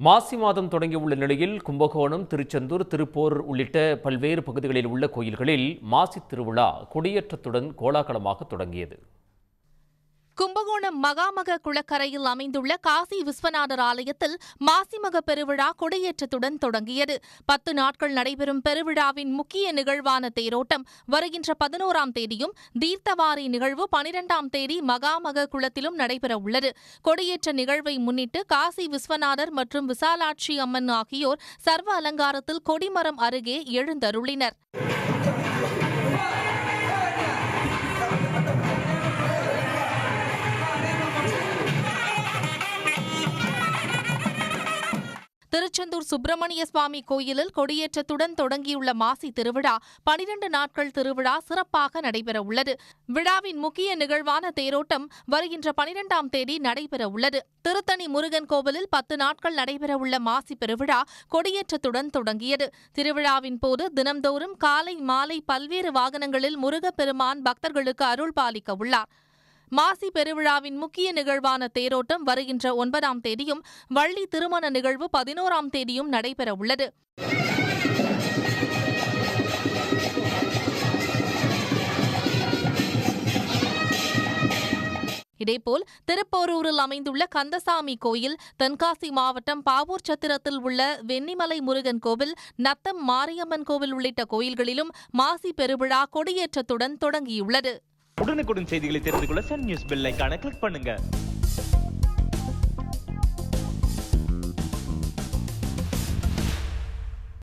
மாசி மாதம் தொடங்கியுள்ள நிலையில் கும்பகோணம், திருச்செந்தூர், திருப்போரூர் உள்ளிட்ட பல்வேறு பகுதிகளில் உள்ள கோயில்களில் மாசி திருவிழா கொடியேற்றத்துடன் கோலாகலமாக தொடங்கியது. கும்பகோணம் மகாமக குளக்கரையில் அமைந்துள்ள காசி விஸ்வநாதர் ஆலயத்தில் மாசிமக பெருவிழா கொடியேற்றத்துடன் தொடங்கியது. 10 நாட்கள் நடைபெறும் பெருவிழாவின் முக்கிய நிகழ்வான தேரோட்டம் வருகின்ற 11ஆம் தேதியும், தீர்த்தவாரி நிகழ்வு 12ஆம் தேதி மகாமக குளத்திலும் நடைபெறவுள்ளது. கொடியேற்ற நிகழ்வை முன்னிட்டு காசி விஸ்வநாதர் மற்றும் விசாலாட்சி அம்மன் ஆகியோர் சர்வ அலங்காரத்தில் கொடிமரம் அருகே எழுந்தருளினர். திருச்செந்தூர் சுப்பிரமணிய சுவாமி கோயிலில் கொடியேற்றத்துடன் தொடங்கியுள்ள மாசி திருவிழா 12 நாட்கள் திருவிழா சிறப்பாக நடைபெறவுள்ளது. விழாவின் முக்கிய நிகழ்வான தேரோட்டம் வருகின்ற 12ஆம் தேதி நடைபெறவுள்ளது. திருத்தணி முருகன் கோவிலில் 10 நாட்கள் நடைபெறவுள்ள மாசி பெருவிழா கொடியேற்றத்துடன் தொடங்கியது. திருவிழாவின் போது தினம்தோறும் காலை மாலை பல்வேறு வாகனங்களில் முருகப்பெருமான் பக்தர்களுக்கு அருள் பாலிக்க உள்ளார். மாசி பெருவிழாவின் முக்கிய நிகழ்வான தேரோட்டம் வருகின்ற 9ஆம் தேதியும், வள்ளி திருமண நிகழ்வு 11ஆம் தேதியும் நடைபெறவுள்ளது. இதேபோல் திருப்போரூரில் அமைந்துள்ள கந்தசாமி கோயில், தென்காசி மாவட்டம் பாவூர் சத்திரத்தில் உள்ள வெண்ணிமலை முருகன் கோவில், நத்தம் மாரியம்மன் கோவில் உள்ளிட்ட கோயில்களிலும் மாசி பெருவிழா கொடியேற்றத்துடன் தொடங்கியுள்ளது. உடனுக்குடன் செய்திகளை தெரிந்து கொள்ள சன் நியூஸ் பெல் ஐகானை கிளிக் பண்ணுங்க.